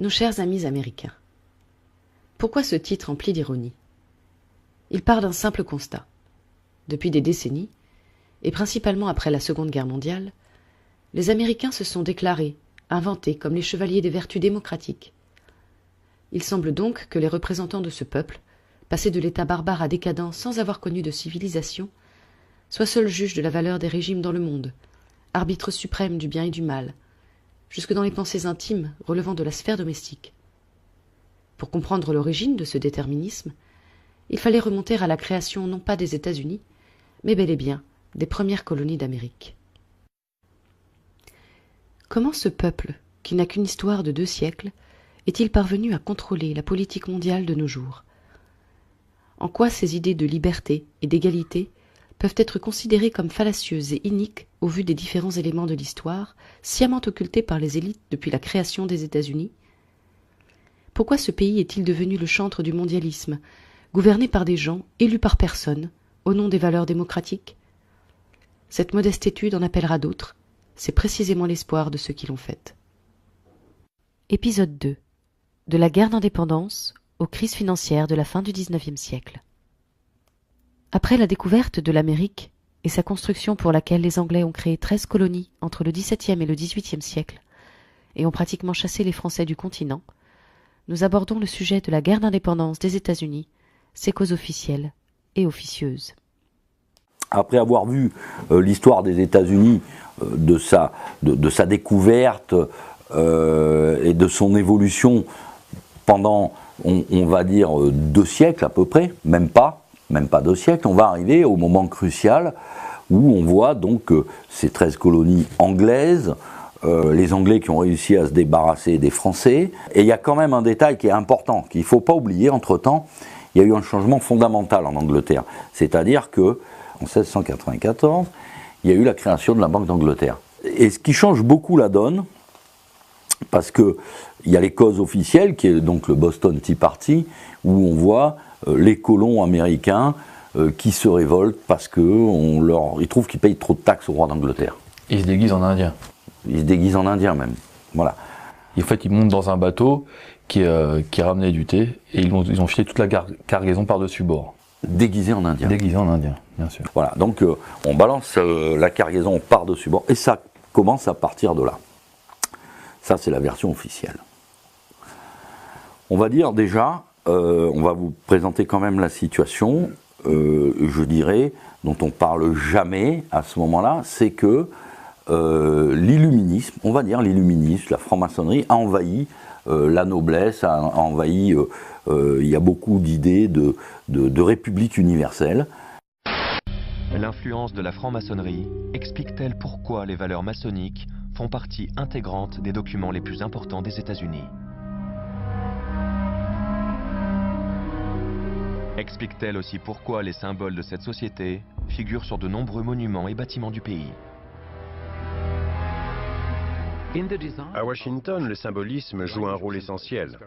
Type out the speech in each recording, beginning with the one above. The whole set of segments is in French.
Nos chers amis américains. Pourquoi ce titre empli d'ironie? Il part d'un simple constat. Depuis des décennies, et principalement après la Seconde Guerre mondiale, les Américains se sont déclarés, inventés comme les chevaliers des vertus démocratiques. Il semble donc que les représentants de ce peuple, passés de l'état barbare à décadent sans avoir connu de civilisation, soient seuls juges de la valeur des régimes dans le monde, arbitres suprêmes du bien et du mal, jusque dans les pensées intimes relevant de la sphère domestique. Pour comprendre l'origine de ce déterminisme, il fallait remonter à la création non pas des États-Unis, mais bel et bien des premières colonies d'Amérique. Comment ce peuple, qui n'a qu'une histoire de 2 siècles, est-il parvenu à contrôler la politique mondiale de nos jours? En quoi ces idées de liberté et d'égalité peuvent être considérées comme fallacieuses et iniques au vu des différents éléments de l'histoire, sciemment occultés par les élites depuis la création des États-Unis? Pourquoi ce pays est-il devenu le chantre du mondialisme, gouverné par des gens élus par personne, au nom des valeurs démocratiques? Cette modeste étude en appellera d'autres, c'est précisément l'espoir de ceux qui l'ont faite. Épisode 2. De la guerre d'indépendance aux crises financières de la fin du XIXe siècle. Après la découverte de l'Amérique et sa construction pour laquelle les Anglais ont créé 13 colonies entre le XVIIe et le XVIIIe siècle, et ont pratiquement chassé les Français du continent, nous abordons le sujet de la guerre d'indépendance des États-Unis, ses causes officielles et officieuses. Après avoir vu l'histoire des États-Unis, de sa découverte et de son évolution pendant, on va dire, 2 siècles à peu près, même pas 2 siècles, on va arriver au moment crucial où on voit donc ces 13 colonies anglaises, les Anglais qui ont réussi à se débarrasser des Français. Et il y a quand même un détail qui est important, qu'il ne faut pas oublier, entre-temps, il y a eu un changement fondamental en Angleterre. C'est-à-dire que en 1694, il y a eu la création de la Banque d'Angleterre. Et ce qui change beaucoup la donne, parce qu'il y a les causes officielles, qui est donc le Boston Tea Party, où on voit les colons américains qui se révoltent parce qu'ils trouvent qu'ils payent trop de taxes au roi d'Angleterre. Ils se déguisent en Indiens. Ils se déguisent en Indiens même, voilà. En fait, ils montent dans un bateau qui ramenait du thé, et ils ont filé toute la cargaison par-dessus bord. Déguisés en Indiens. Déguisés en Indiens, bien sûr. Voilà, donc on balance la cargaison par-dessus bord, et ça commence à partir de là. Ça, c'est la version officielle. On va dire déjà, on va vous présenter quand même la situation, je dirais, dont on parle jamais à ce moment-là, c'est que l'illuminisme, on va dire l'illuminisme, la franc-maçonnerie a envahi la noblesse, a envahi, il y a beaucoup d'idées de république universelle. L'influence de la franc-maçonnerie explique-t-elle pourquoi les valeurs maçonniques font partie intégrante des documents les plus importants des États-Unis? Explique-t-elle aussi pourquoi les symboles de cette société figurent sur de nombreux monuments et bâtiments du pays? À Washington, le symbolisme joue un rôle essentiel.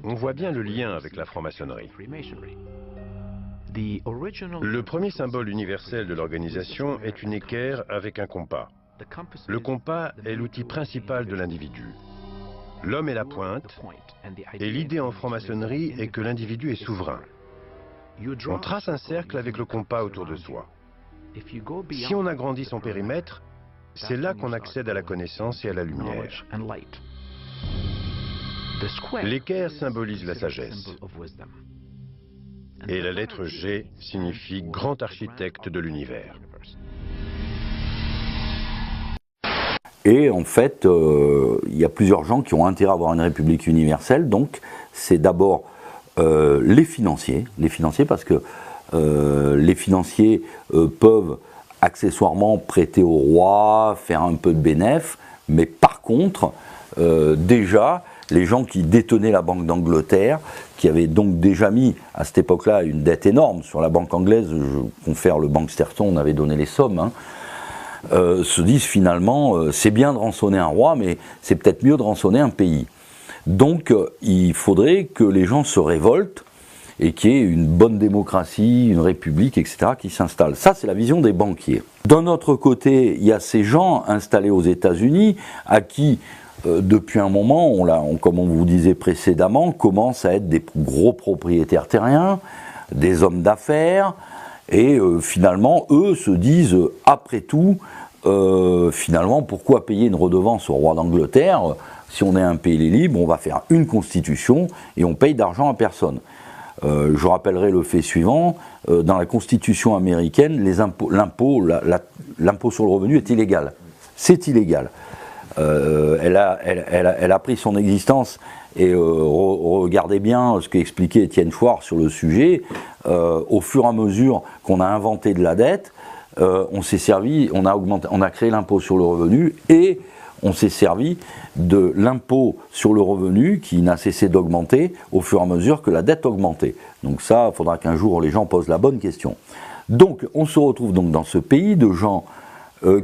On voit bien le lien avec la franc-maçonnerie. Le premier symbole universel de l'organisation est une équerre avec un compas. Le compas est l'outil principal de l'individu. L'homme est la pointe, et l'idée en franc-maçonnerie est que l'individu est souverain. On trace un cercle avec le compas autour de soi. Si on agrandit son périmètre, c'est là qu'on accède à la connaissance et à la lumière. L'équerre symbolise la sagesse. Et la lettre G signifie grand architecte de l'univers. Et en fait, il y a plusieurs gens qui ont intérêt à avoir une république universelle. Donc, c'est d'abord les financiers parce que les financiers peuvent accessoirement prêter au roi, faire un peu de bénéfice, mais par contre, déjà, les gens qui détenaient la Banque d'Angleterre, qui avaient donc déjà mis à cette époque-là une dette énorme sur la banque anglaise, je confère le Banksterton, on avait donné les sommes, se disent finalement, c'est bien de rançonner un roi, mais c'est peut-être mieux de rançonner un pays. Donc il faudrait que les gens se révoltent et qu'il y ait une bonne démocratie, une république, etc. qui s'installe. Ça, c'est la vision des banquiers. D'un autre côté, il y a ces gens installés aux États-Unis à qui depuis un moment, comme on vous disait précédemment, commencent à être des gros propriétaires terriens, des hommes d'affaires, et finalement, eux se disent, après tout, finalement, pourquoi payer une redevance au roi d'Angleterre? Si on est un pays libre, on va faire une constitution et on paye d'argent à personne. Je rappellerai le fait suivant, dans la constitution américaine, l'impôt sur le revenu est illégal. C'est illégal. Elle a pris son existence, et regardez bien ce qu'expliquait Étienne Chouard sur le sujet. Au fur et à mesure qu'on a inventé de la dette, on a créé l'impôt sur le revenu, et on s'est servi de l'impôt sur le revenu qui n'a cessé d'augmenter au fur et à mesure que la dette augmentait. Donc ça, il faudra qu'un jour les gens posent la bonne question. Donc on se retrouve donc dans ce pays de gens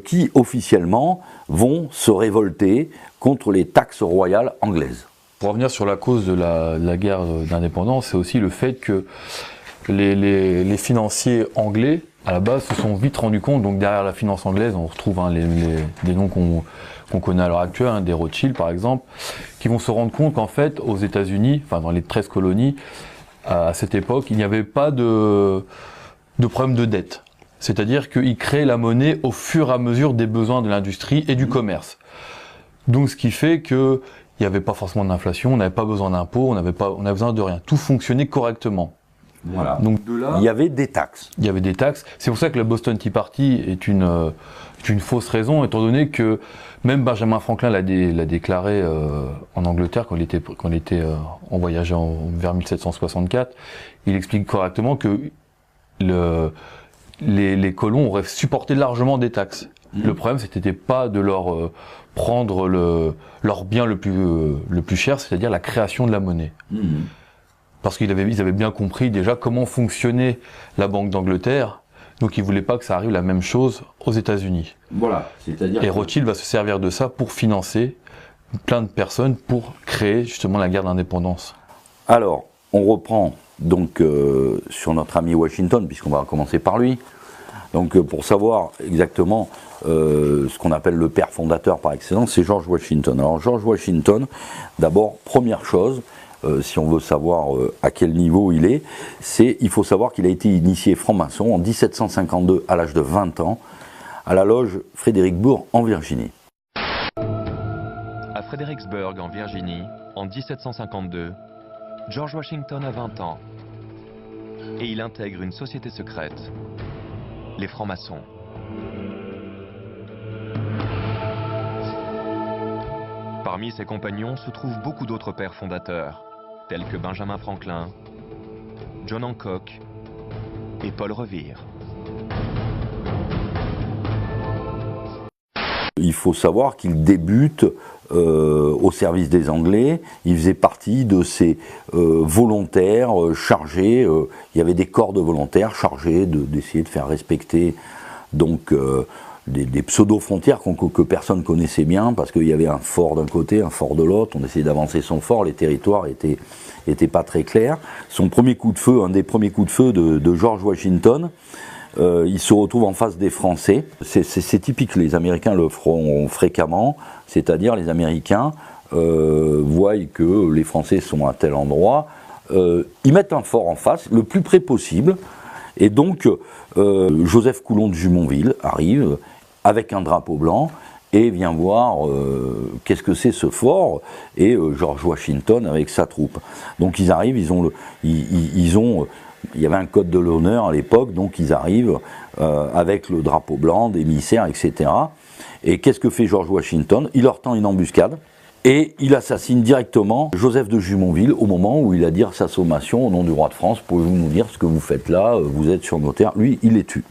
qui officiellement vont se révolter contre les taxes royales anglaises. Pour revenir sur la cause de la guerre d'indépendance, c'est aussi le fait que les financiers anglais, à la base, se sont vite rendus compte, donc derrière la finance anglaise, on retrouve des noms qu'on connaît à l'heure actuelle, des Rothschild par exemple, qui vont se rendre compte qu'en fait, aux États-Unis, enfin dans les 13 colonies, à cette époque, il n'y avait pas de problème de dette. C'est-à-dire qu'ils créent la monnaie au fur et à mesure des besoins de l'industrie et du commerce. Donc ce qui fait qu'il n'y avait pas forcément d'inflation, on n'avait pas besoin d'impôts, on avait besoin de rien. Tout fonctionnait correctement. Voilà. Donc de là, il y avait des taxes. Il y avait des taxes. C'est pour ça que la Boston Tea Party est une fausse raison, étant donné que même Benjamin Franklin l'a déclaré en Angleterre quand il était en voyageant vers 1764. Il explique correctement que les colons auraient supporté largement des taxes. Le problème, c'était pas de leur prendre leur bien le plus cher, c'est-à-dire la création de la monnaie. Parce qu'ils avaient bien compris déjà comment fonctionnait la Banque d'Angleterre, donc ils voulaient pas que ça arrive la même chose aux États-Unis. Voilà, c'est-à-dire. Et Rothschild va se servir de ça pour financer plein de personnes pour créer justement la guerre d'indépendance. Alors, on reprend donc sur notre ami Washington, puisqu'on va commencer par lui. Donc pour savoir exactement ce qu'on appelle le père fondateur par excellence, c'est George Washington. Alors George Washington, d'abord, première chose, si on veut savoir à quel niveau il faut savoir qu'il a été initié franc-maçon en 1752 à l'âge de 20 ans, à la loge Fredericksburg en Virginie. À Fredericksburg en Virginie, en 1752, George Washington a 20 ans et il intègre une société secrète, les francs-maçons. Parmi ses compagnons se trouvent beaucoup d'autres pères fondateurs, tels que Benjamin Franklin, John Hancock et Paul Revere. Il faut savoir qu'il débute au service des Anglais. Il faisait partie de ces volontaires chargés. Il y avait des corps de volontaires chargés d'essayer de faire respecter donc des pseudo-frontières que personne connaissait bien, parce qu'il y avait un fort d'un côté, un fort de l'autre. On essayait d'avancer son fort. Les territoires étaient pas très clairs. Son premier coup de feu, un des premiers coups de feu de George Washington. Il se retrouve en face des Français. C'est typique, les Américains le feront fréquemment, c'est-à-dire les Américains voient que les Français sont à tel endroit, ils mettent un fort en face, le plus près possible, et donc Joseph Coulon de Jumonville arrive avec un drapeau blanc et vient voir qu'est-ce que c'est ce fort, et George Washington avec sa troupe. Donc ils arrivent, il y avait un code de l'honneur à l'époque, donc ils arrivent avec le drapeau blanc, des émissaires, etc. Et qu'est-ce que fait George Washington? Il leur tend une embuscade et il assassine directement Joseph de Jumonville au moment où il a dit sa sommation au nom du roi de France. Pouvez-vous nous dire ce que vous faites là? Vous êtes sur nos terres. Lui, il les tue.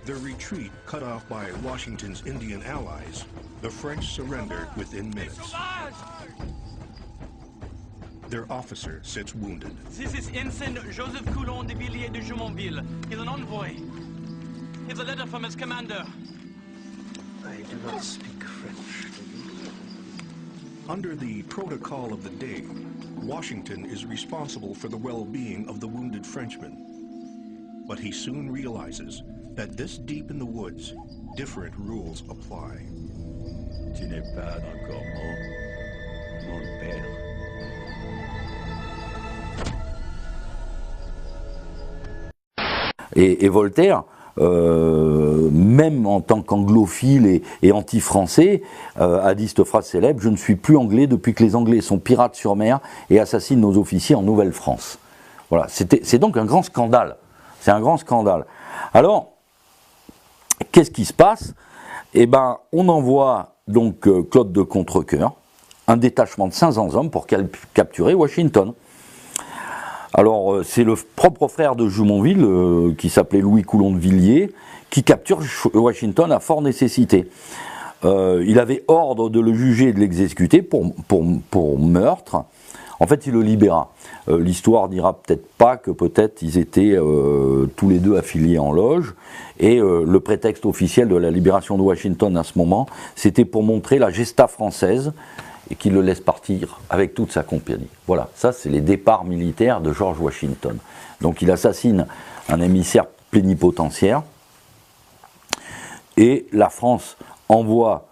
The retreat cut off by Washington's Indian allies, the French surrendered within minutes. their officer sits wounded. This is Ensign Joseph Coulon de Villiers de Jumonville. He's an envoy. Here's a letter from his commander. I do not speak French. Under the protocol of the day, Washington is responsible for the well-being of the wounded Frenchman. But he soon realizes that this deep in the woods, different rules apply. Tu n'es pas encore mort, mon père. Et Voltaire, même en tant qu'anglophile et anti-français, a dit cette phrase célèbre: « Je ne suis plus anglais depuis que les Anglais sont pirates sur mer et assassinent nos officiers en Nouvelle-France. » Voilà, c'est donc un grand scandale. C'est un grand scandale. Alors, qu'est-ce qui se passe? Eh bien, on envoie donc Claude de Contrecoeur, un détachement de 500 hommes pour capturer Washington. Alors, c'est le propre frère de Jumonville, qui s'appelait Louis Coulon de Villiers, qui capture Washington à forte nécessité. Il avait ordre de le juger et de l'exécuter pour meurtre. En fait, il le libéra. L'histoire dira peut-être pas que peut-être ils étaient tous les deux affiliés en loge. Et le prétexte officiel de la libération de Washington à ce moment, c'était pour montrer la gesta française et qu'il le laisse partir avec toute sa compagnie. Voilà, ça c'est les départs militaires de George Washington. Donc il assassine un émissaire plénipotentiaire et la France envoie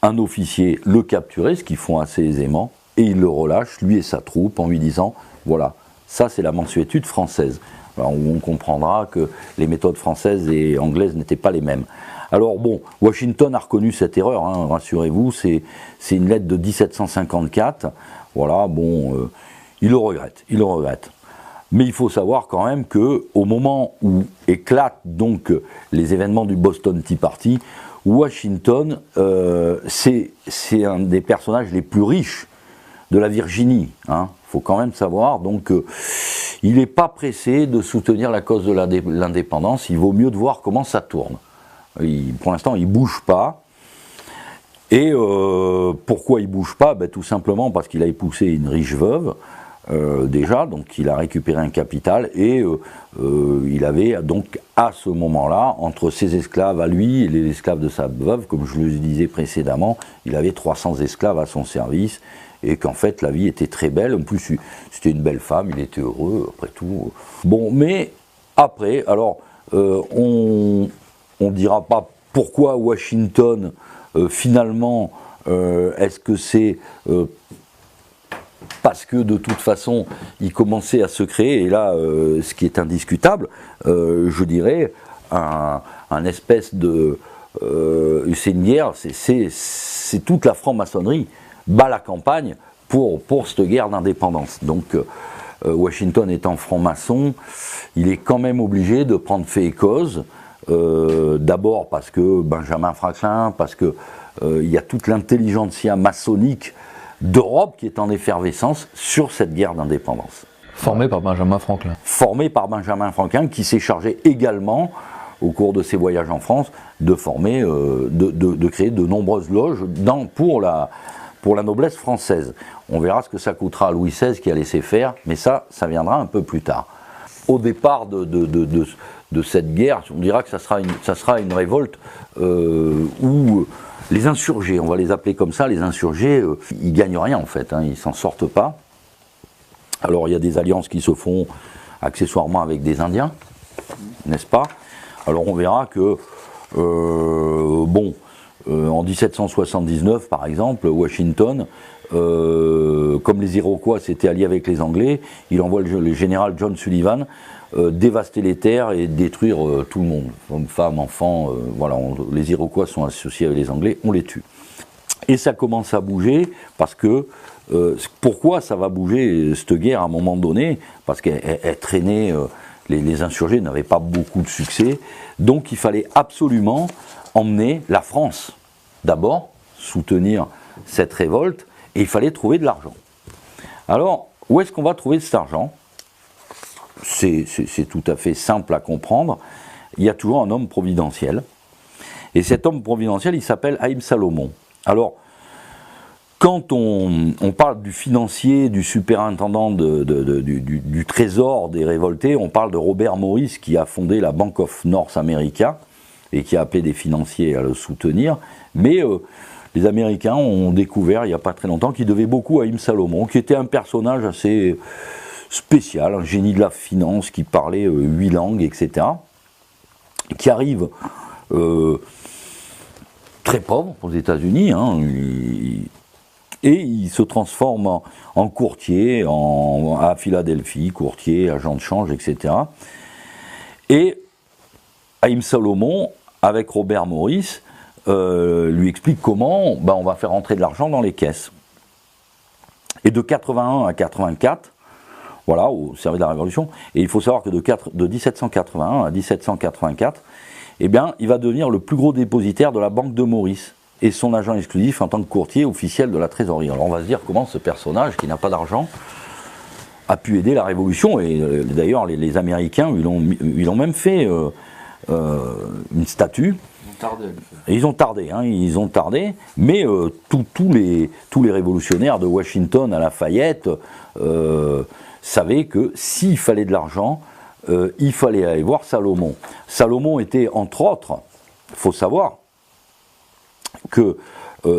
un officier le capturer, ce qu'ils font assez aisément, et il le relâche, lui et sa troupe, en lui disant « Voilà, ça c'est la mansuétude française ». Alors, on comprendra que les méthodes françaises et anglaises n'étaient pas les mêmes. Alors bon, Washington a reconnu cette erreur, hein, rassurez-vous, c'est une lettre de 1754, voilà, bon, il le regrette. Mais il faut savoir quand même qu'au moment où éclatent donc les événements du Boston Tea Party, Washington, c'est un des personnages les plus riches de la Virginie, hein, faut quand même savoir, donc il n'est pas pressé de soutenir la cause de l'indépendance, il vaut mieux de voir comment ça tourne. Pour l'instant, il ne bouge pas. Et pourquoi il ne bouge pas? Ben, tout simplement parce qu'il a épousé une riche veuve, déjà, donc il a récupéré un capital, et il avait donc à ce moment-là, entre ses esclaves à lui et les esclaves de sa veuve, comme je le disais précédemment, il avait 300 esclaves à son service, et qu'en fait la vie était très belle, en plus c'était une belle femme, il était heureux, après tout. Bon, mais après, alors, on ne dira pas pourquoi Washington, finalement, est-ce que c'est parce que de toute façon, il commençait à se créer, et là, ce qui est indiscutable, je dirais, un espèce de... c'est une guerre, c'est toute la franc-maçonnerie bat la campagne pour cette guerre d'indépendance. Donc, Washington étant franc-maçon, il est quand même obligé de prendre fait et cause, d'abord parce que Benjamin Franklin, parce que il y a toute l'intelligentsia maçonnique d'Europe qui est en effervescence sur cette guerre d'indépendance. Formé par Benjamin Franklin. Formé par Benjamin Franklin, qui s'est chargé également, au cours de ses voyages en France, de former, de créer de nombreuses loges pour la noblesse française. On verra ce que ça coûtera à Louis XVI qui a laissé faire, mais ça viendra un peu plus tard. Au départ de cette guerre, on dira que ça sera une révolte où les insurgés, on va les appeler comme ça, les insurgés, ils ne gagnent rien en fait, hein, ils ne s'en sortent pas. Alors il y a des alliances qui se font accessoirement avec des Indiens, n'est-ce pas? Alors on verra que, en 1779 par exemple, Washington, comme les Iroquois s'étaient alliés avec les Anglais, il envoie le général John Sullivan dévaster les terres et détruire tout le monde, hommes, femmes, enfants, voilà, les Iroquois sont associés avec les Anglais, on les tue. Et ça commence à bouger parce que, pourquoi ça va bouger cette guerre à un moment donné? Parce qu'elle traînait, les insurgés n'avaient pas beaucoup de succès, donc il fallait absolument emmener la France, d'abord, soutenir cette révolte, et il fallait trouver de l'argent. Alors, où est-ce qu'on va trouver cet argent? C'est tout à fait simple à comprendre. Il y a toujours un homme providentiel. Et cet homme providentiel, il s'appelle Haïm Salomon. Alors, quand on parle du financier, du superintendant du trésor des révoltés, on parle de Robert Morris qui a fondé la Bank of North America et qui a appelé des financiers à le soutenir. Mais les Américains ont découvert il n'y a pas très longtemps qu'ils devaient beaucoup à Ibn Salomon, qui était un personnage assez spécial, un génie de la finance qui parlait 8 langues, etc. Qui arrive très pauvre aux États-Unis, hein, et il se transforme en courtier à Philadelphie, courtier, agent de change, etc. Et Haïm Salomon, avec Robert Morris, lui explique comment on va faire rentrer de l'argent dans les caisses. Et de 81 à 84, voilà, au service de la Révolution, et il faut savoir que de 1781 à 1784, eh bien, il va devenir le plus gros dépositaire de la Banque de Maurice et son agent exclusif en tant que courtier officiel de la trésorerie. Alors on va se dire comment ce personnage qui n'a pas d'argent a pu aider la Révolution, et d'ailleurs les Américains ils ont même fait une statue. Ils ont tardé, mais tous les révolutionnaires de Washington à Lafayette savaient que s'il fallait de l'argent, il fallait aller voir Salomon. Salomon était, entre autres, il faut savoir que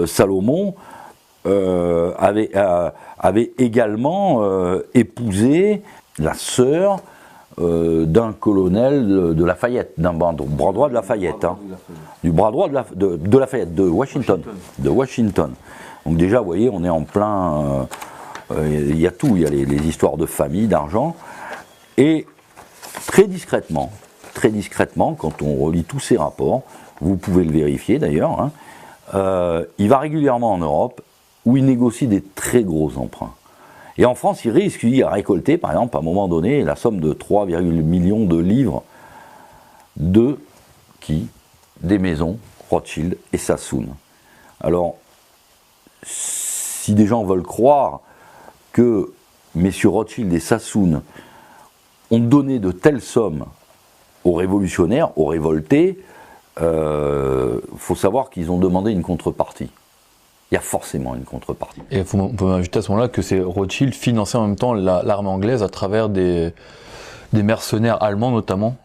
Salomon avait également épousé la sœur d'un colonel de Lafayette, d'un bras droit de Lafayette, du bras droit de Lafayette, de Washington. Donc déjà, vous voyez, on est en plein... Il y a tout, il y a les histoires de famille, d'argent, et très discrètement, quand on relit tous ces rapports, vous pouvez le vérifier d'ailleurs, hein, il va régulièrement en Europe où il négocie des très gros emprunts. Et en France, il risque à récolter, par exemple, à un moment donné, la somme de 3,1 millions de livres de qui? Des maisons Rothschild et Sassoon. Alors, si des gens veulent croire que messieurs Rothschild et Sassoon ont donné de telles sommes aux révolutionnaires, aux révoltés, faut savoir qu'ils ont demandé une contrepartie. Il y a forcément une contrepartie. Et on peut ajouter à ce moment-là que c'est Rothschild finançait en même temps l'armée anglaise à travers des mercenaires allemands notamment,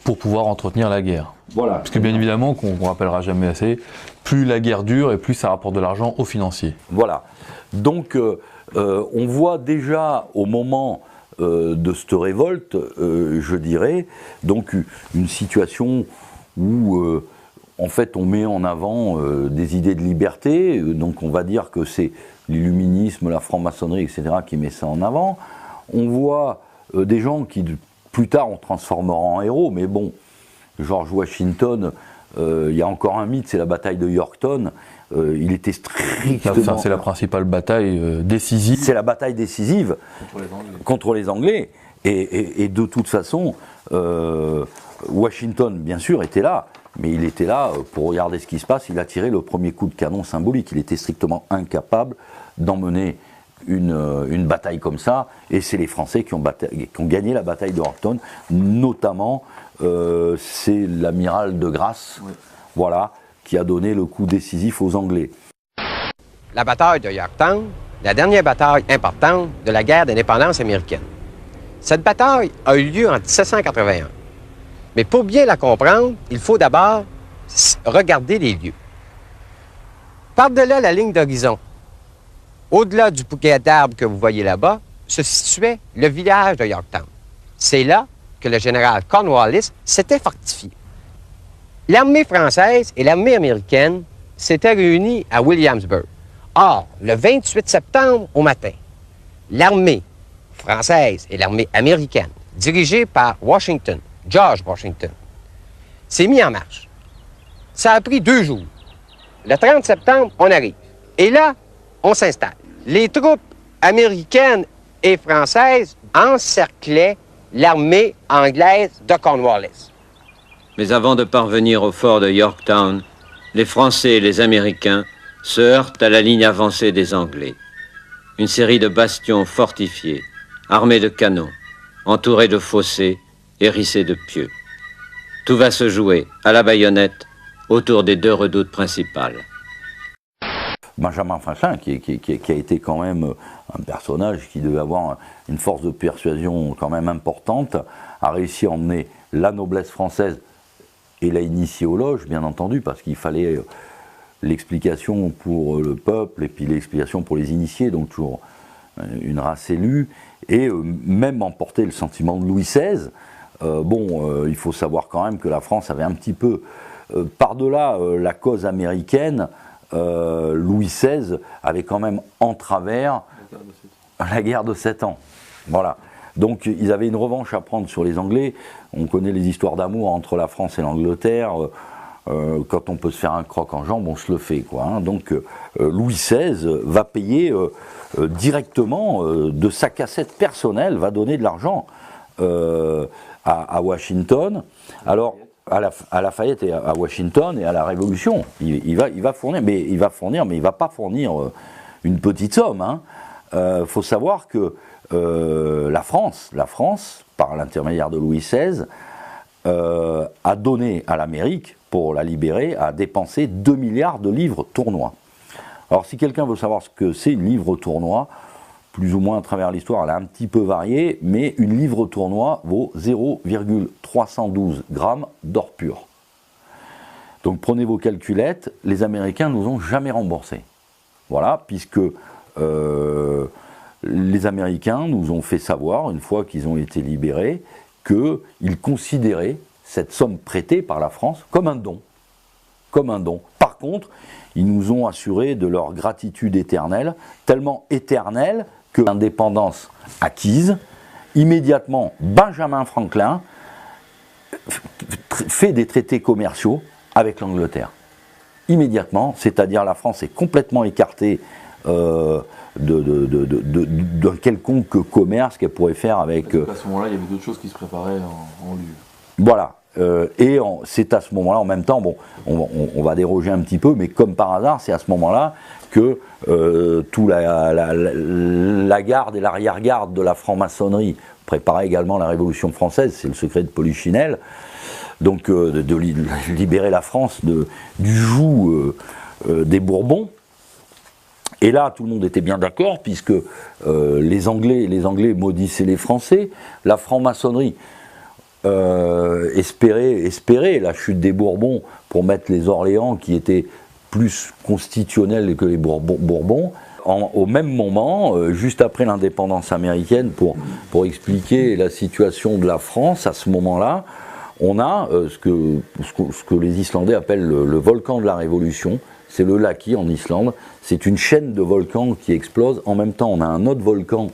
pour pouvoir entretenir la guerre. Voilà. Parce que bien évidemment, qu'on ne rappellera jamais assez, plus la guerre dure et plus ça rapporte de l'argent aux financiers. Voilà. Donc on voit déjà au moment de cette révolte, je dirais, donc une situation où en fait on met en avant des idées de liberté, donc on va dire que c'est l'illuminisme, la franc-maçonnerie, etc. qui met ça en avant. On voit des gens qui plus tard on transformera en héros, mais bon, George Washington, il y a encore un mythe, c'est la bataille de Yorktown. Il était strictement... C'est la principale bataille décisive. C'est la bataille décisive contre les Anglais. Et de toute façon, Washington, bien sûr, était là, mais il était là pour regarder ce qui se passe. Il a tiré le premier coup de canon symbolique. Il était strictement incapable d'emmener une bataille comme ça. Et c'est les Français qui ont gagné la bataille de Yorktown, notamment c'est l'amiral de Grasse, voilà, qui a donné le coup décisif aux Anglais. La bataille de Yorktown, la dernière bataille importante de la guerre d'indépendance américaine. Cette bataille a eu lieu en 1781. Mais pour bien la comprendre, il faut d'abord regarder les lieux. Par-delà la ligne d'horizon, au-delà du bouquet d'arbres que vous voyez là-bas, se situait le village de Yorktown. C'est là que le général Cornwallis s'était fortifié. L'armée française et l'armée américaine s'étaient réunies à Williamsburg. Or, le 28 septembre au matin, l'armée française et l'armée américaine, dirigée par Washington, George Washington, s'est mis en marche. Ça a pris 2 jours. Le 30 septembre, on arrive. Et là, on s'installe. Les troupes américaines et françaises encerclaient l'armée anglaise de Cornwallis. Mais avant de parvenir au fort de Yorktown, les Français et les Américains se heurtent à la ligne avancée des Anglais. Une série de bastions fortifiés, armés de canons, entourés de fossés, hérissés de pieux. Tout va se jouer à la baïonnette autour des 2 redoutes principales. Benjamin Franklin, qui a été quand même un personnage qui devait avoir une force de persuasion quand même importante, a réussi à emmener la noblesse française et l'a initié aux loges, bien entendu, parce qu'il fallait l'explication pour le peuple et puis l'explication pour les initiés, donc toujours une race élue, et même emporter le sentiment de Louis XVI. Il faut savoir quand même que la France avait un petit peu, par-delà la cause américaine, Louis XVI avait quand même en travers la guerre de 7 ans. Voilà. Donc ils avaient une revanche à prendre sur les Anglais. On connaît les histoires d'amour entre la France et l'Angleterre. Quand on peut se faire un croc en jambe, on se le fait, quoi, hein. Donc Louis XVI va payer directement de sa cassette personnelle, va donner de l'argent à Washington. Alors à Lafayette et à Washington et à la Révolution, il va fournir, mais il va pas fournir une petite somme, hein. Faut savoir que la France, par l'intermédiaire de Louis XVI, a donné à l'Amérique, pour la libérer, a dépensé 2 milliards de livres tournois. Alors si quelqu'un veut savoir ce que c'est une livre tournoi, plus ou moins à travers l'histoire, elle a un petit peu varié, mais une livre tournoi vaut 0,312 grammes d'or pur. Donc prenez vos calculettes, les Américains nous ont jamais remboursé. Voilà, puisque les Américains nous ont fait savoir, une fois qu'ils ont été libérés, qu'ils considéraient cette somme prêtée par la France comme un don. Comme un don. Par contre, ils nous ont assuré de leur gratitude éternelle, tellement éternelle que l'indépendance acquise, immédiatement Benjamin Franklin fait des traités commerciaux avec l'Angleterre. Immédiatement, c'est-à-dire la France est complètement écartée d'un quelconque commerce qu'elle pourrait faire avec... À ce moment-là, il y avait d'autres choses qui se préparaient en lieu. Voilà. C'est à ce moment-là, en même temps, bon, on va déroger un petit peu, mais comme par hasard, c'est à ce moment-là que tout la garde et l'arrière-garde de la franc-maçonnerie préparait également la Révolution française, c'est le secret de Polichinelle, donc de libérer la France du joug des Bourbons. Et là, tout le monde était bien d'accord, puisque les Anglais maudissaient les Français, la franc-maçonnerie espérait la chute des Bourbons pour mettre les Orléans, qui étaient plus constitutionnels que les Bourbons. Au même moment, juste après l'indépendance américaine, pour expliquer la situation de la France, à ce moment-là, on a ce que les Islandais appellent le volcan de la Révolution. C'est le Laki en Islande. C'est une chaîne de volcans qui explose. En même temps, on a un autre volcan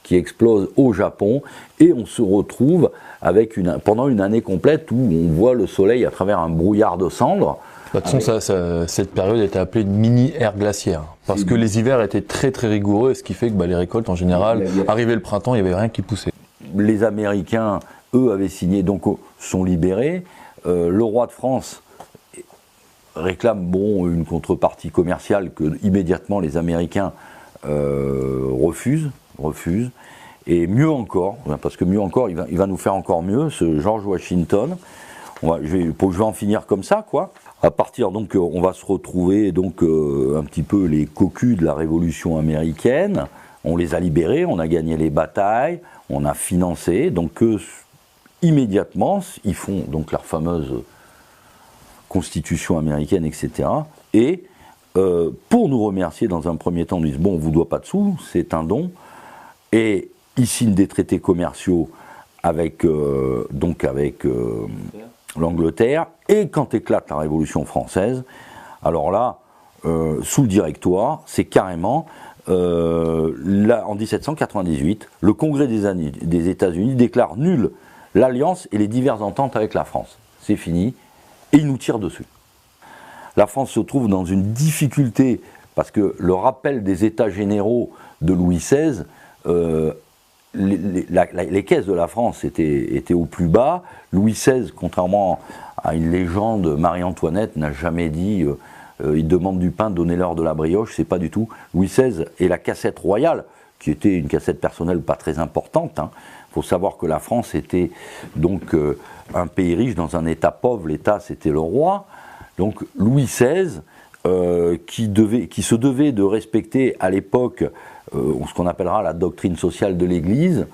qui explose au Japon, et on se retrouve avec pendant une année complète où on voit le soleil à travers un brouillard de cendres. De toute façon, cette période était appelée une mini-ère glaciaire, parce que les hivers étaient très très rigoureux, ce qui fait que les récoltes en général, arrivé le printemps, il n'y avait rien qui poussait. Les Américains, eux, avaient signé, donc sont libérés. Le roi de France réclame une contrepartie commerciale que immédiatement les Américains refusent. Et mieux encore, parce que mieux encore, il va nous faire encore mieux, ce George Washington. Je vais en finir comme ça, quoi. À partir, donc, on va se retrouver, donc, un petit peu les cocus de la Révolution américaine. On les a libérés, on a gagné les batailles, on a financé. Donc, immédiatement, ils font donc leur fameuse constitution américaine, etc. Et pour nous remercier, dans un premier temps, ils disent, bon, on ne vous doit pas de sous, c'est un don. Et ils signent des traités commerciaux avec l'Angleterre. Et quand éclate la Révolution française, alors là, sous le Directoire, c'est carrément, là, en 1798, le Congrès des États-Unis déclare nulle l'alliance et les diverses ententes avec la France. C'est fini, et ils nous tirent dessus. La France se trouve dans une difficulté, parce que le rappel des États généraux de Louis XVI, les caisses de la France étaient au plus bas. Louis XVI, contrairement à une légende, Marie-Antoinette n'a jamais dit il demande du pain, donnez-leur de la brioche, c'est pas du tout. Louis XVI et la cassette royale, qui était une cassette personnelle pas très importante. Il faut savoir que la France était donc un pays riche dans un État pauvre, l'État c'était le roi. Donc Louis XVI qui se devait de respecter à l'époque ce qu'on appellera la doctrine sociale de l'Église,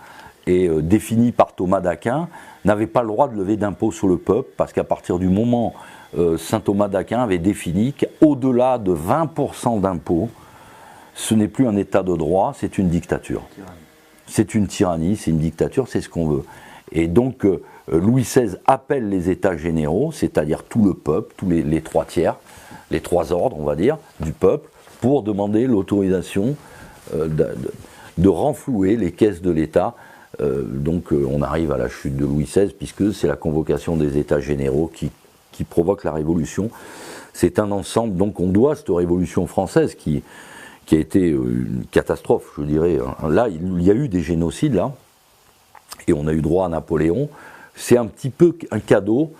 et définie par Thomas d'Aquin, n'avait pas le droit de lever d'impôts sur le peuple, parce qu'à partir du moment saint Thomas d'Aquin avait défini qu'au-delà de 20% d'impôts, ce n'est plus un état de droit, c'est une dictature. C'est une tyrannie, c'est une dictature, c'est ce qu'on veut. Et donc Louis XVI appelle les états généraux, c'est-à-dire tout le peuple, tous les 3 tiers, les 3 ordres, on va dire, du peuple, pour demander l'autorisation de renflouer les caisses de l'État. Donc on arrive à la chute de Louis XVI, puisque c'est la convocation des états généraux qui provoque la Révolution. C'est un ensemble, donc on doit cette Révolution française qui a été une catastrophe, je dirais. Là, il y a eu des génocides, là, et on a eu droit à Napoléon. C'est un petit peu un cadeau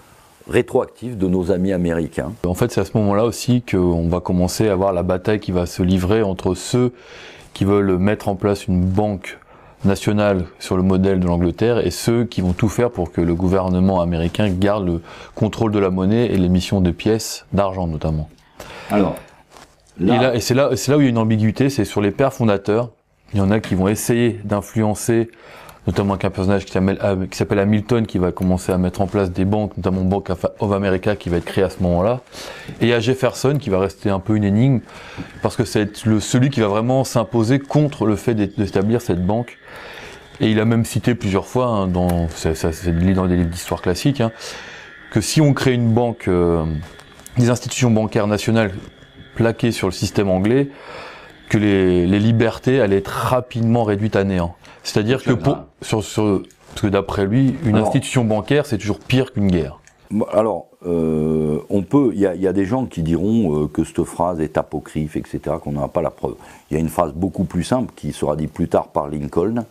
rétroactif de nos amis américains. En fait, c'est à ce moment-là aussi qu'on va commencer à voir la bataille qui va se livrer entre ceux qui veulent mettre en place une banque nationale sur le modèle de l'Angleterre et ceux qui vont tout faire pour que le gouvernement américain garde le contrôle de la monnaie et l'émission de pièces, d'argent notamment. Alors, et c'est là où il y a une ambiguïté, c'est sur les pères fondateurs. Il y en a qui vont essayer d'influencer, notamment un personnage qui s'appelle Hamilton, qui va commencer à mettre en place des banques, notamment Bank of America, qui va être créée à ce moment-là. Et il y a Jefferson, qui va rester un peu une énigme, parce que c'est celui qui va vraiment s'imposer contre le fait d'établir cette banque. Et il a même cité plusieurs fois, c'est dans des livres d'histoire classique, que si on crée une banque, des institutions bancaires nationales plaquées sur le système anglais, que les libertés allaient être rapidement réduites à néant. C'est-à-dire que parce que d'après lui, une institution bancaire, c'est toujours pire qu'une guerre. Alors, il y a des gens qui diront que cette phrase est apocryphe, etc., qu'on n'a pas la preuve. Il y a une phrase beaucoup plus simple qui sera dite plus tard par Lincoln,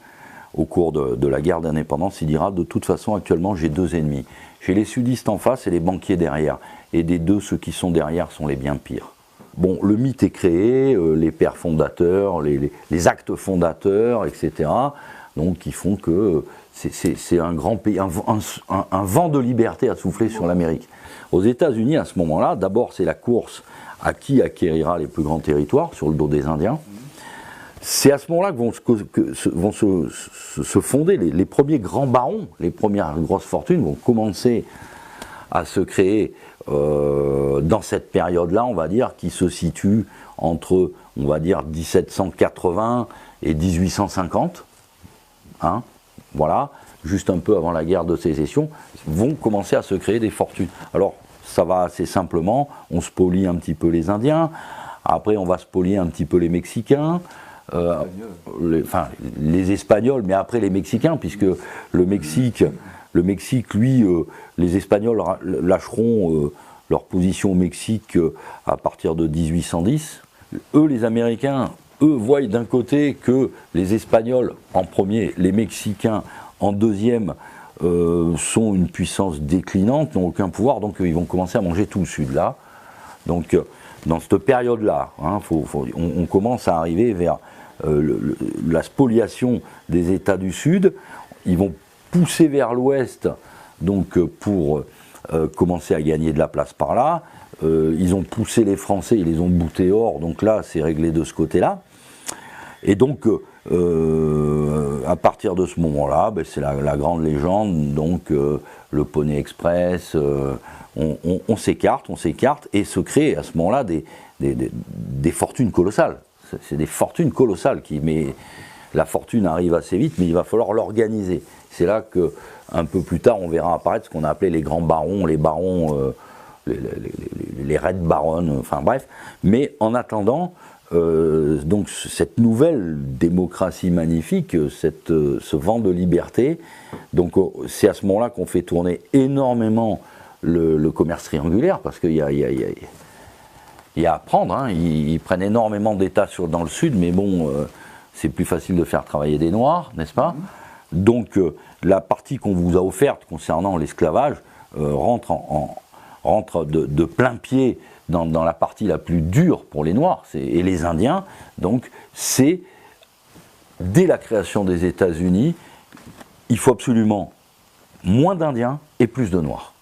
au cours de la guerre d'indépendance. Il dira, de toute façon, actuellement, j'ai 2 ennemis. J'ai les sudistes en face et les banquiers derrière. Et des 2, ceux qui sont derrière sont les bien pires. Bon, le mythe est créé, les pères fondateurs, les actes fondateurs, etc., donc qui font que c'est un grand pays, un vent de liberté à souffler sur l'Amérique. Aux États-Unis, à ce moment-là, d'abord c'est la course à qui acquérira les plus grands territoires sur le dos des Indiens. C'est à ce moment-là que vont se fonder les premiers grands barons, les premières grosses fortunes vont commencer à se créer dans cette période-là, on va dire, qui se situe entre, on va dire, 1780 et 1850, voilà, juste un peu avant la guerre de sécession, vont commencer à se créer des fortunes. Alors, ça va assez simplement, on spolie un petit peu les Indiens, après on va spolier un petit peu les Mexicains, les Espagnols, mais après les Mexicains, puisque le Mexique, lui, les Espagnols lâcheront leur position au Mexique à partir de 1810. Eux, les Américains, voient d'un côté que les Espagnols en premier, les Mexicains en deuxième, sont une puissance déclinante, n'ont aucun pouvoir, donc ils vont commencer à manger tout le Sud là. Donc dans cette période-là, on commence à arriver vers la spoliation des États du Sud. Ils vont pousser vers l'Ouest, donc pour commencer à gagner de la place par là. Ils ont poussé les Français, ils les ont boutés hors, donc là c'est réglé de ce côté-là. Et donc à partir de ce moment-là, c'est la grande légende, donc le Poney Express, on s'écarte, et se créent à ce moment-là des fortunes colossales. C'est des fortunes colossales, mais la fortune arrive assez vite, mais il va falloir l'organiser. C'est là que, un peu plus tard, on verra apparaître ce qu'on a appelé les grands barons, les barons, les red barons, enfin bref. Mais en attendant, donc cette nouvelle démocratie magnifique, ce vent de liberté, donc c'est à ce moment-là qu'on fait tourner énormément le commerce triangulaire, parce qu'il y a à prendre, ils prennent énormément d'États dans le Sud, mais bon, c'est plus facile de faire travailler des Noirs, n'est-ce pas? Donc la partie qu'on vous a offerte concernant l'esclavage rentre de plein pied dans la partie la plus dure pour les Noirs et les Indiens. Donc c'est, dès la création des États-Unis, il faut absolument moins d'Indiens et plus de Noirs.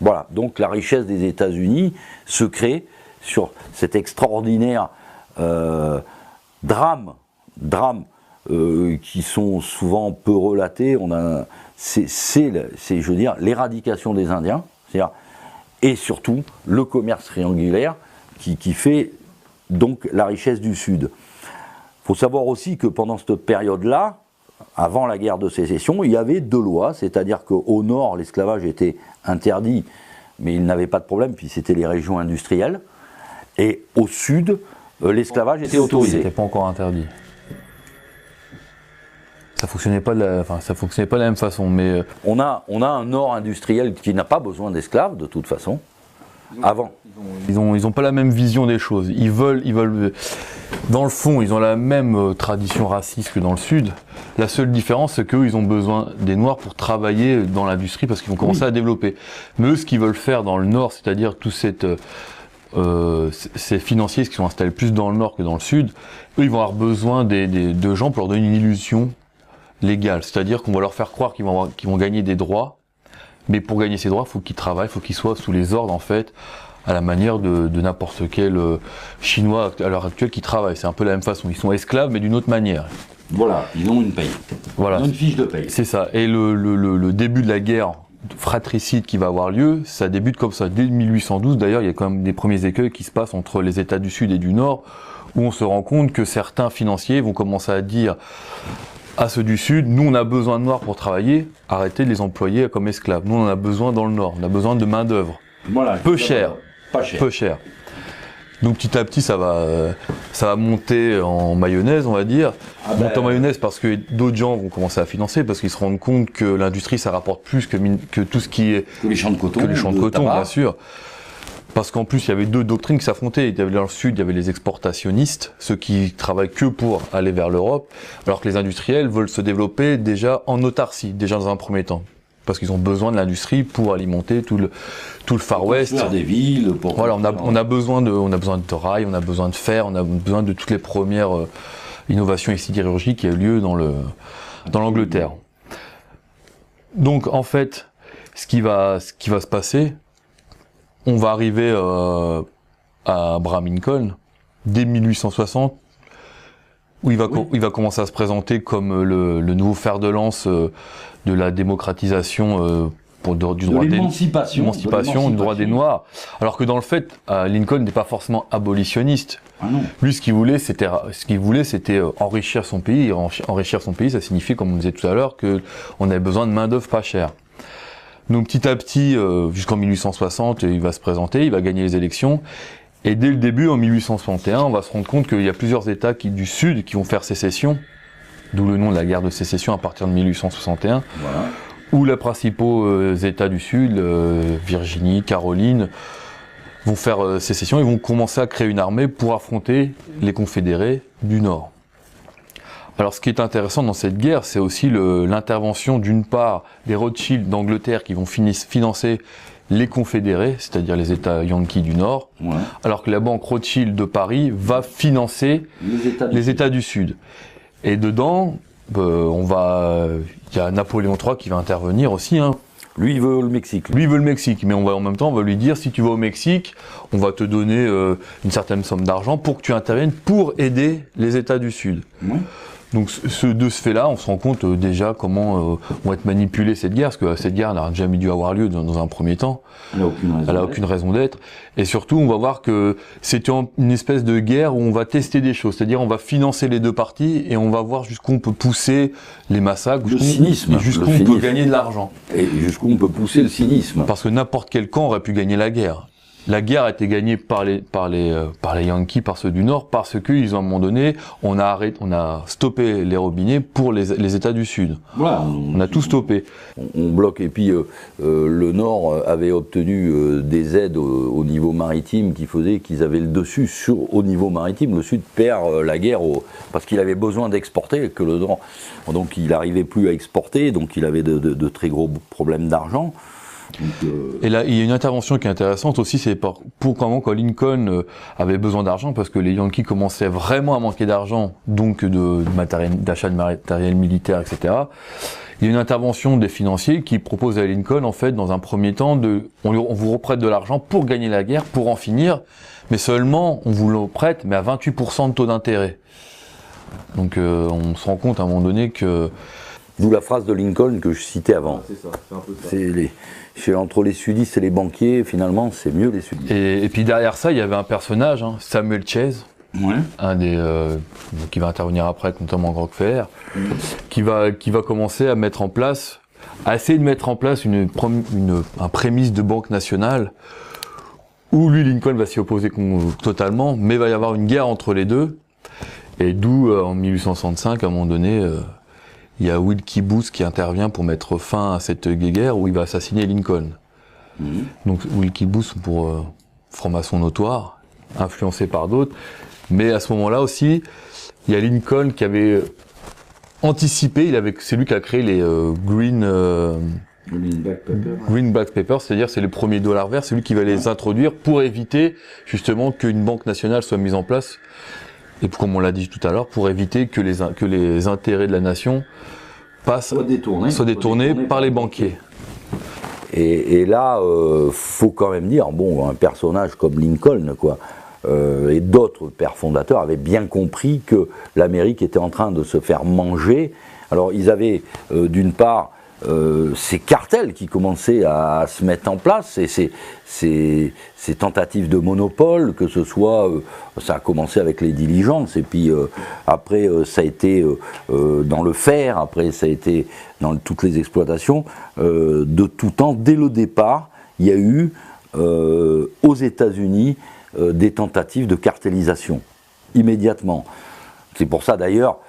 Voilà, donc la richesse des États-Unis se crée, sur cet extraordinaire drame qui sont souvent peu relatés. C'est, je veux dire, l'éradication des Indiens, et surtout le commerce triangulaire qui fait donc la richesse du Sud. Il faut savoir aussi que pendant cette période-là, avant la guerre de sécession, il y avait deux lois, c'est-à-dire qu'au nord, l'esclavage était interdit, mais il n'avait pas de problème, puis c'était les régions industrielles, et au sud, l'esclavage était autorisé. C'était pas encore interdit. Ça fonctionnait pas de la même façon, mais on a un nord industriel qui n'a pas besoin d'esclaves de toute façon. Avant. Ils ont pas la même vision des choses. Ils veulent, dans le fond, ils ont la même tradition raciste que dans le sud. La seule différence, c'est qu'eux, ils ont besoin des Noirs pour travailler dans l'industrie parce qu'ils vont commencer à développer. Mais eux, ce qu'ils veulent faire dans le nord, c'est-à-dire tous ces financiers qui sont installés plus dans le nord que dans le sud, eux, ils vont avoir besoin de gens pour leur donner une illusion légale. C'est-à-dire qu'on va leur faire croire qu'ils vont gagner des droits. Mais pour gagner ces droits, il faut qu'ils travaillent, il faut qu'ils soient sous les ordres, en fait, à la manière de n'importe quel Chinois à l'heure actuelle qui travaille. C'est un peu la même façon. Ils sont esclaves, mais d'une autre manière. Voilà, ils ont une paye. Voilà. Ils ont une fiche de paye. C'est ça. Et le début de la guerre fratricide qui va avoir lieu, ça débute comme ça. Dès 1812, d'ailleurs, il y a quand même des premiers écueils qui se passent entre les États du Sud et du Nord, où on se rend compte que certains financiers vont commencer à dire à ceux du Sud, nous on a besoin de Noirs pour travailler, arrêtez de les employer comme esclaves. Nous on en a besoin dans le Nord, on a besoin de main d'œuvre. Voilà, peu cher. Donc petit à petit ça va monter en mayonnaise, on va dire. Monter en mayonnaise parce que d'autres gens vont commencer à financer, parce qu'ils se rendent compte que l'industrie ça rapporte plus que tout ce qui est... Que les champs de coton. Que les champs de coton, bien sûr. Parce qu'en plus, il y avait deux doctrines qui s'affrontaient. Il y avait dans le sud, il y avait les exportationnistes, ceux qui travaillent que pour aller vers l'Europe, alors que les industriels veulent se développer déjà en autarcie, déjà dans un premier temps. Parce qu'ils ont besoin de l'industrie pour alimenter tout le Far West. Faire des villes. Voilà, on a besoin de rails, on a besoin de fer, on a besoin de toutes les premières innovations et sidérurgiques qui ont eu lieu dans l'Angleterre. Donc, en fait, ce qui va se passer, on va arriver à Abraham Lincoln dès 1860, où il va commencer à se présenter comme le nouveau fer de lance de la démocratisation du droit du droit des Noirs. Alors que dans le fait, Lincoln n'est pas forcément abolitionniste. Ah non. Lui, ce qu'il voulait, c'était enrichir son pays. Et enrichir son pays, ça signifie, comme on disait tout à l'heure, qu'on avait besoin de main d'œuvre pas chère. Donc petit à petit, jusqu'en 1860, il va se présenter, il va gagner les élections. Et dès le début, en 1861, on va se rendre compte qu'il y a plusieurs États du Sud qui vont faire sécession, d'où le nom de la guerre de sécession à partir de 1861, voilà. Où les principaux États du Sud, Virginie, Caroline, vont faire sécession et vont commencer à créer une armée pour affronter les confédérés du Nord. Alors ce qui est intéressant dans cette guerre, c'est aussi l'intervention d'une part des Rothschild d'Angleterre qui vont financer les confédérés, c'est-à-dire les États yankees du Nord, ouais. Alors que la banque Rothschild de Paris va financer les États du Sud. Et dedans, il y a Napoléon III qui va intervenir aussi. Hein. Lui, il veut le Mexique. Lui, il veut le Mexique, mais en même temps, on va lui dire, si tu vas au Mexique, on va te donner une certaine somme d'argent pour que tu interviennes pour aider les États du Sud. Ouais. Donc de ce fait-là, on se rend compte déjà comment vont être manipulée cette guerre, parce que cette guerre n'a jamais dû avoir lieu dans un premier temps. Elle n'a aucune raison d'être. Et surtout, on va voir que c'est une espèce de guerre où on va tester des choses, c'est-à-dire on va financer les deux parties et on va voir jusqu'où on peut pousser les massacres, jusqu'où on peut gagner de l'argent. Et jusqu'où on peut pousser le cynisme. Parce que n'importe quel camp aurait pu gagner la guerre. La guerre a été gagnée par les Yankees, par ceux du Nord, parce qu'ils, à un moment donné, on a stoppé les robinets pour les États du Sud. Voilà, on a tout stoppé. On bloque, et puis le Nord avait obtenu des aides au niveau maritime qui faisaient qu'ils avaient le dessus au niveau maritime. Le Sud perd la guerre parce qu'il avait besoin d'exporter, que le Nord, donc il n'arrivait plus à exporter, donc il avait de très gros problèmes d'argent. Et là, il y a une intervention qui est intéressante aussi, c'est pour quand Lincoln avait besoin d'argent, parce que les Yankees commençaient vraiment à manquer d'argent, donc d'achat de matériel militaire, etc. Il y a une intervention des financiers qui propose à Lincoln, en fait, dans un premier temps, on vous reprête de l'argent pour gagner la guerre, pour en finir, mais seulement, on vous le prête, mais à 28% de taux d'intérêt. Donc on se rend compte à un moment donné que... D'où la phrase de Lincoln que je citais avant. C'est ça, c'est un peu ça. Entre les sudistes et les banquiers, finalement, c'est mieux les sudistes. Et puis derrière ça, il y avait un personnage, Samuel Chase, un des qui va intervenir après, notamment Rockefeller, qui va commencer à mettre en place, à essayer de mettre en place un prémisse de banque nationale, où lui, Lincoln, va s'y opposer totalement, mais il va y avoir une guerre entre les deux, et d'où, en 1865, à un moment donné... il y a Wilkes Booth qui intervient pour mettre fin à cette guerre où il va assassiner Lincoln. Donc Wilkes Booth, pour franc-maçon notoire, influencé par d'autres. Mais à ce moment-là aussi, il y a Lincoln qui avait anticipé, c'est lui qui a créé les Greenback Papers, c'est-à-dire c'est les premiers dollars verts, c'est lui qui va les introduire pour éviter justement qu'une banque nationale soit mise en place. Et comme on l'a dit tout à l'heure, pour éviter que les intérêts de la nation soient détournés par les banquiers. Et là, faut quand même dire, bon, un personnage comme Lincoln, quoi, et d'autres pères fondateurs avaient bien compris que l'Amérique était en train de se faire manger. Alors ils avaient d'une part ces cartels qui commençaient à se mettre en place, et ces tentatives de monopole, que ce soit, ça a commencé avec les diligences, et puis après ça a été dans le fer, après ça a été dans toutes les exploitations, de tout temps, dès le départ, il y a eu aux États-Unis des tentatives de cartélisation, immédiatement. C'est pour ça d'ailleurs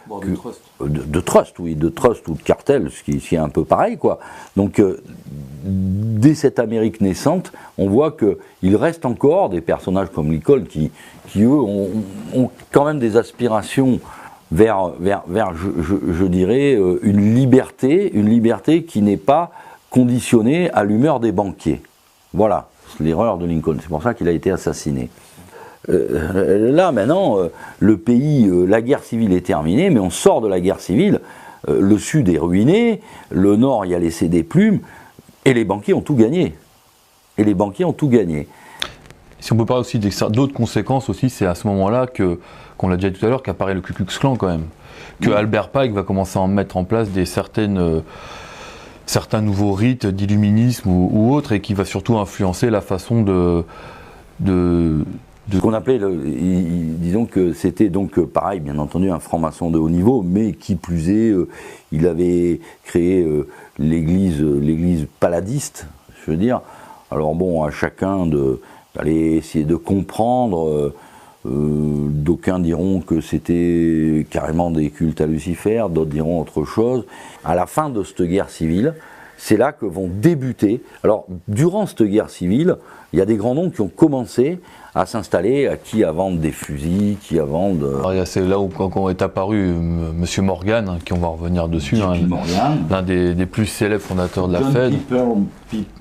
de trust ou de cartel, ce qui est un peu pareil, quoi. Donc dès cette Amérique naissante, on voit qu'il reste encore des personnages comme Lincoln qui eux ont quand même des aspirations vers je dirais une liberté qui n'est pas conditionnée à l'humeur des banquiers. Voilà, c'est l'erreur de Lincoln. C'est pour ça qu'il a été assassiné. Là maintenant, le pays, la guerre civile est terminée, mais on sort de la guerre civile, le Sud est ruiné, le Nord y a laissé des plumes, et les banquiers ont tout gagné. Si on peut parler aussi d'autres conséquences aussi, c'est à ce moment-là qu'on l'a déjà dit tout à l'heure, qu'apparaît le Ku Klux Klan quand même. Que Albert Pike va commencer à mettre en place certains nouveaux rites d'illuminisme ou autres, et qui va surtout influencer la façon de ce qu'on appelait, disons que c'était donc pareil, bien entendu, un franc-maçon de haut niveau, mais qui plus est, il avait créé l'église paladiste, je veux dire. Alors bon, à chacun d'aller essayer de comprendre, d'aucuns diront que c'était carrément des cultes à Lucifer, d'autres diront autre chose. À la fin de cette guerre civile, c'est là que vont débuter. Alors, durant cette guerre civile, il y a des grands noms qui ont commencé à s'installer, qui à vendre des fusils, qui à vendre... C'est là où quand est apparu M. Morgan, qui on va revenir dessus, l'un des plus célèbres fondateurs de la Fed.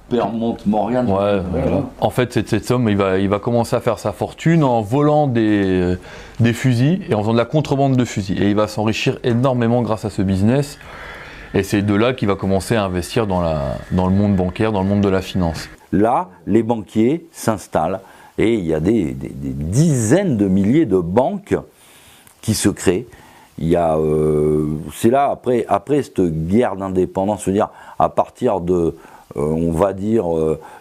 Peppermint Morgan. Ouais, voilà. En fait, cet homme, il va commencer à faire sa fortune en volant des fusils et en faisant de la contrebande de fusils. Et il va s'enrichir énormément grâce à ce business. Et c'est de là qu'il va commencer à investir dans le monde bancaire, dans le monde de la finance. Là, les banquiers s'installent et il y a des dizaines de milliers de banques qui se créent. C'est là, après cette guerre d'indépendance, je veux dire, à partir de, on va dire,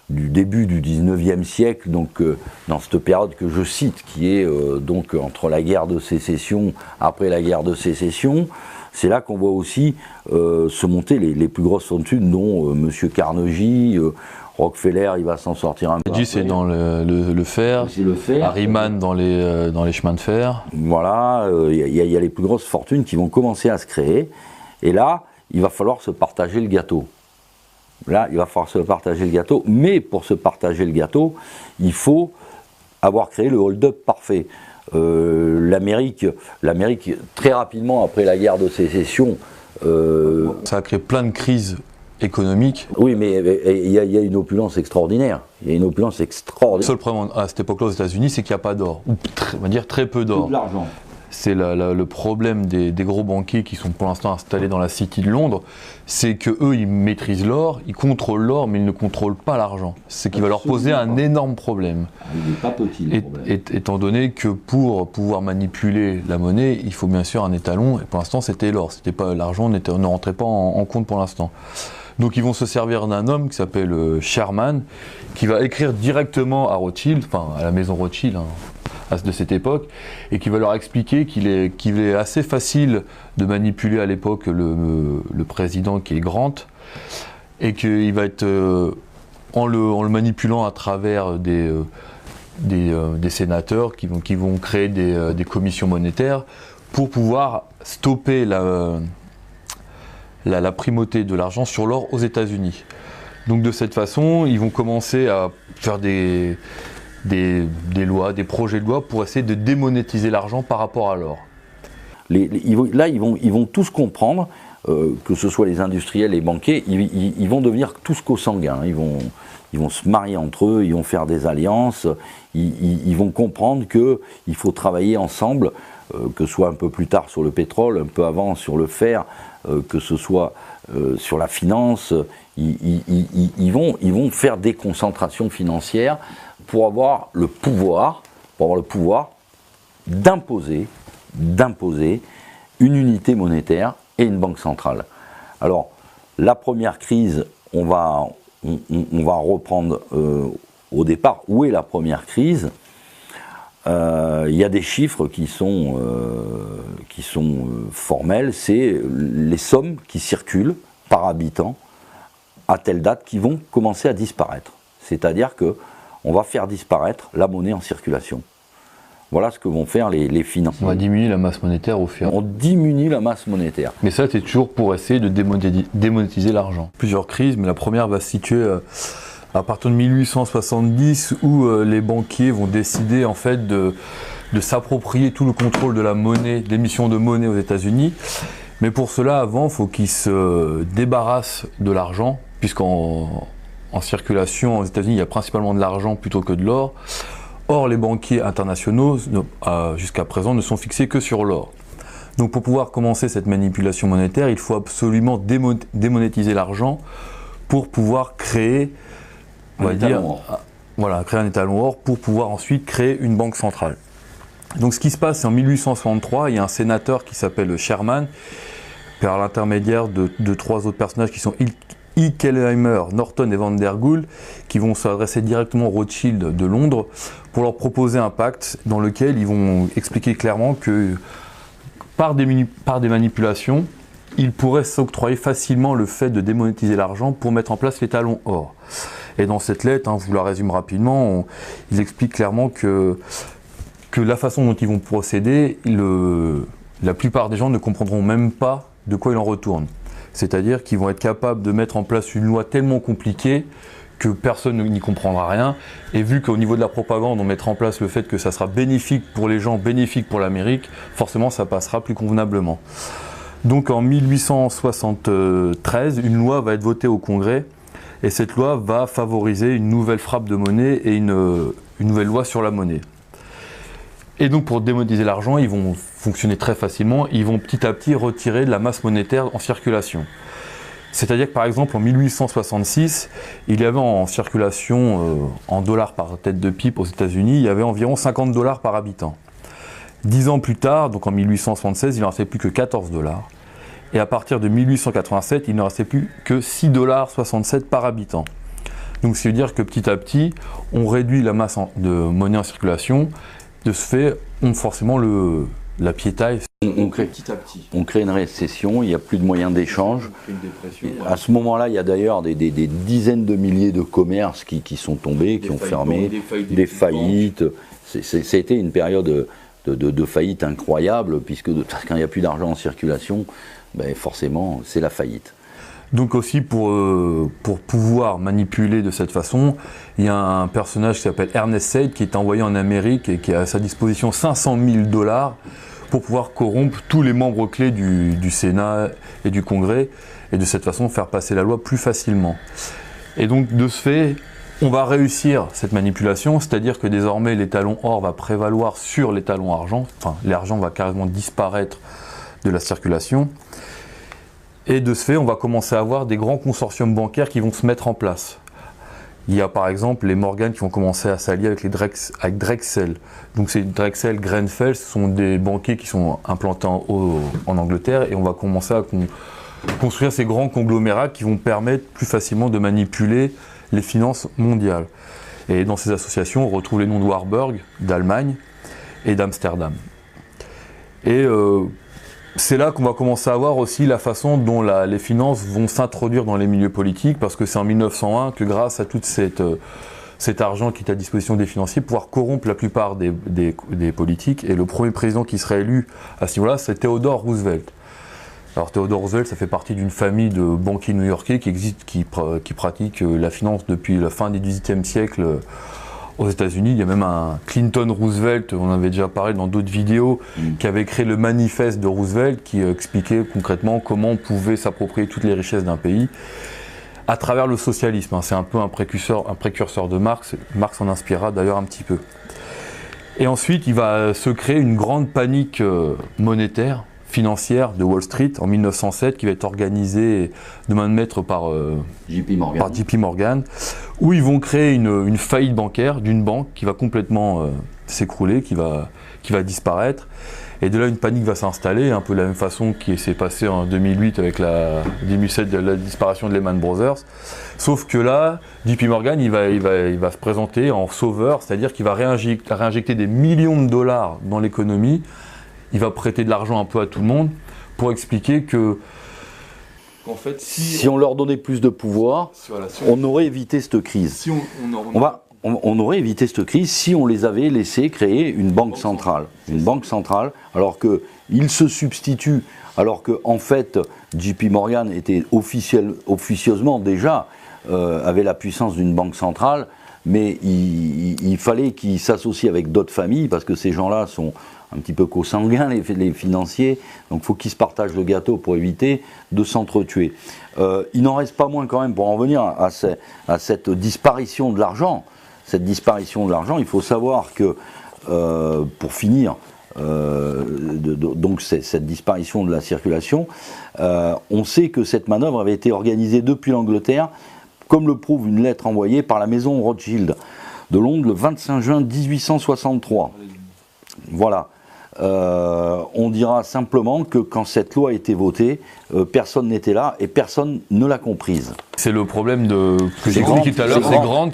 du début du 19e siècle, donc dans cette période que je cite, qui est donc entre la guerre de sécession, après la guerre de sécession, c'est là qu'on voit aussi se monter les plus grosses fortunes, dont M. Carnegie, Rockefeller, il va s'en sortir un peu. Carnegie, c'est dans le fer, Harriman dans les chemins de fer. Voilà, il y a les plus grosses fortunes qui vont commencer à se créer, et là, il va falloir se partager le gâteau. Mais pour se partager le gâteau, il faut avoir créé le hold-up parfait. L'Amérique, très rapidement après la guerre de sécession... Ça a créé plein de crises économique. Oui, mais il y a une opulence extraordinaire. Il y a une opulence extraordinaire. Le seul problème à cette époque-là aux États-Unis, c'est qu'il n'y a pas d'or, ou on va dire très peu d'or. Tout de l'argent. C'est le problème des gros banquiers qui sont pour l'instant installés dans la City de Londres, c'est qu'eux, ils maîtrisent l'or, ils contrôlent l'or, mais ils ne contrôlent pas l'argent. C'est qui va leur poser un énorme problème. Il n'est pas petit, le problème. Étant donné que pour pouvoir manipuler la monnaie, il faut bien sûr un étalon, et pour l'instant c'était l'or, l'argent ne rentrait pas en compte pour l'instant. Donc ils vont se servir d'un homme qui s'appelle Sherman, qui va écrire directement à Rothschild, enfin à la maison Rothschild, de cette époque, et qui va leur expliquer qu'il est assez facile de manipuler à l'époque le président qui est Grant, et qu'il va être, en le manipulant à travers des sénateurs qui vont créer des commissions monétaires pour pouvoir stopper la primauté de l'argent sur l'or aux États-Unis. Donc de cette façon, ils vont commencer à faire des lois, des projets de loi pour essayer de démonétiser l'argent par rapport à l'or. Ils vont tous comprendre, que ce soit les industriels, les banquiers, ils vont devenir tous consanguins. Ils vont se marier entre eux, ils vont faire des alliances, ils vont comprendre qu'il faut travailler ensemble, que ce soit un peu plus tard sur le pétrole, un peu avant sur le fer, que ce soit sur la finance. Ils vont faire des concentrations financières pour avoir le pouvoir d'imposer une unité monétaire et une banque centrale. Alors, la première crise, on va reprendre au départ. Où est la première crise? Il y a des chiffres qui sont formels, c'est les sommes qui circulent par habitant à telle date qui vont commencer à disparaître. C'est-à-dire que on va faire disparaître la monnaie en circulation. Voilà ce que vont faire les financiers. On va diminuer la masse monétaire au fur et à mesure. On diminue la masse monétaire. Mais ça, c'est toujours pour essayer de démonétiser l'argent. Plusieurs crises, mais la première va se situer à partir de 1870, où les banquiers vont décider en fait de s'approprier tout le contrôle de la monnaie, d'émission de monnaie aux États-Unis. Mais pour cela, avant, il faut qu'ils se débarrassent de l'argent, puisqu'en circulation aux États-Unis, il y a principalement de l'argent plutôt que de l'or. Or, les banquiers internationaux, jusqu'à présent, ne sont fixés que sur l'or. Donc, pour pouvoir commencer cette manipulation monétaire, il faut absolument démonétiser l'argent pour pouvoir créer, créer un étalon or pour pouvoir ensuite créer une banque centrale. Donc, ce qui se passe, c'est en 1863, il y a un sénateur qui s'appelle Sherman, par l'intermédiaire de trois autres personnages qui sont Kelheimer, Norton et Van der Gool, qui vont s'adresser directement aux Rothschild de Londres pour leur proposer un pacte dans lequel ils vont expliquer clairement que par des manipulations, ils pourraient s'octroyer facilement le fait de démonétiser l'argent pour mettre en place l'étalon or. Et dans cette lettre, je vous la résume rapidement, ils expliquent clairement que la façon dont ils vont procéder, la plupart des gens ne comprendront même pas de quoi il en retourne. C'est-à-dire qu'ils vont être capables de mettre en place une loi tellement compliquée que personne n'y comprendra rien. Et vu qu'au niveau de la propagande, on mettra en place le fait que ça sera bénéfique pour les gens, bénéfique pour l'Amérique, forcément ça passera plus convenablement. Donc en 1873, une loi va être votée au Congrès, et cette loi va favoriser une nouvelle frappe de monnaie et une nouvelle loi sur la monnaie. Et donc pour démonétiser l'argent, ils vont fonctionner très facilement, ils vont petit à petit retirer de la masse monétaire en circulation. C'est-à-dire que par exemple en 1866, il y avait en circulation en dollars par tête de pipe aux États-Unis, il y avait environ 50 $ par habitant. 10 ans plus tard, donc en 1876, il ne restait plus que 14 $. Et à partir de 1887, il ne restait plus que 6,67 $ par habitant. Donc ce qui veut dire que petit à petit, on réduit la masse de monnaie en circulation. De ce fait, forcément la piétaille. On crée petit à petit. On crée une récession, il n'y a plus de moyens d'échange. À ce moment-là, il y a d'ailleurs des dizaines de milliers de commerces qui sont tombés, qui ont fermé, des faillites. Ça a été une période de faillite incroyable, puisque quand il n'y a plus d'argent en circulation, forcément, c'est la faillite. Donc aussi pour pouvoir manipuler de cette façon, il y a un personnage qui s'appelle Ernest Seyd qui est envoyé en Amérique et qui a à sa disposition 500 000 $ pour pouvoir corrompre tous les membres clés du Sénat et du Congrès, et de cette façon faire passer la loi plus facilement. Et donc de ce fait, on va réussir cette manipulation, c'est-à-dire que désormais l'étalon or va prévaloir sur l'étalon argent, enfin l'argent va carrément disparaître de la circulation, et de ce fait on va commencer à avoir des grands consortiums bancaires qui vont se mettre en place. Il y a par exemple les Morgan qui vont commencer à s'allier avec Drexel. Donc c'est Drexel, Grenfell, ce sont des banquiers qui sont implantés en Angleterre, et on va commencer à construire ces grands conglomérats qui vont permettre plus facilement de manipuler les finances mondiales. Et dans ces associations, on retrouve les noms de Warburg, d'Allemagne et d'Amsterdam. Et c'est là qu'on va commencer à voir aussi la façon dont les finances vont s'introduire dans les milieux politiques, parce que c'est en 1901 que grâce à tout cet argent qui est à disposition des financiers, pouvoir corrompre la plupart des politiques. Et le premier président qui serait élu à ce niveau-là, c'est Theodore Roosevelt. Alors Theodore Roosevelt, ça fait partie d'une famille de banquiers new-yorkais qui pratiquent la finance depuis la fin du XVIIIe siècle aux États-Unis. Il y a même un Clinton Roosevelt, on avait déjà parlé dans d'autres vidéos, qui avait créé le manifeste de Roosevelt, qui expliquait concrètement comment on pouvait s'approprier toutes les richesses d'un pays à travers le socialisme. C'est un peu un précurseur de Marx. Marx en inspirera d'ailleurs un petit peu. Et ensuite, il va se créer une grande panique monétaire, financière de Wall Street en 1907, qui va être organisée de main de maître par JP Morgan, où ils vont créer une faillite bancaire d'une banque qui va complètement s'écrouler, qui va disparaître. Et de là, une panique va s'installer, un peu de la même façon qui s'est passé en 2008 avec la disparition de Lehman Brothers. Sauf que là, JP Morgan, il va se présenter en sauveur, c'est-à-dire qu'il va réinjecter des millions de dollars dans l'économie. Il va prêter de l'argent un peu à tout le monde pour expliquer qu'en fait, si on leur donnait plus de pouvoir, on aurait évité cette crise. On aurait évité cette crise si on les avait laissés créer une banque centrale. Une banque centrale, alors qu'ils se substituent, alors qu'en fait, JP Morgan était officieusement déjà, avait la puissance d'une banque centrale, mais il fallait qu'ils s'associent avec d'autres familles, parce que ces gens-là sont un petit peu co-sanguins, les financiers, donc il faut qu'ils se partagent le gâteau pour éviter de s'entretuer. Il n'en reste pas moins quand même, pour en venir à cette disparition de l'argent. Cette disparition de l'argent, il faut savoir que, pour finir, donc cette disparition de la circulation, on sait que cette manœuvre avait été organisée depuis l'Angleterre, comme le prouve une lettre envoyée par la maison Rothschild de Londres le 25 juin 1863. Voilà. On dira simplement que quand cette loi a été votée, personne n'était là et personne ne l'a comprise. C'est le problème que j'ai expliqué tout à l'heure, c'est Grant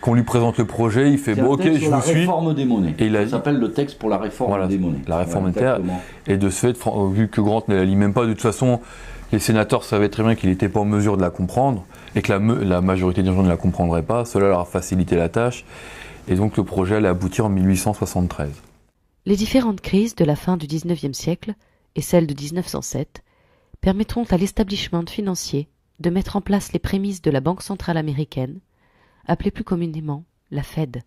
qu'on lui présente le projet, il fait bon, ok, je vous suis. La réforme des monnaies. Et ça s'appelle le texte pour la réforme des monnaies. La réforme monétaire. Et de ce fait, vu que Grant ne la lit même pas, de toute façon, les sénateurs savaient très bien qu'il n'était pas en mesure de la comprendre et que la majorité des gens ne la comprendraient pas. Cela leur a facilité la tâche. Et donc le projet allait aboutir en 1873. Les différentes crises de la fin du XIXe siècle et celle de 1907 permettront à l'establishment financier de mettre en place les prémices de la Banque centrale américaine, appelée plus communément la Fed.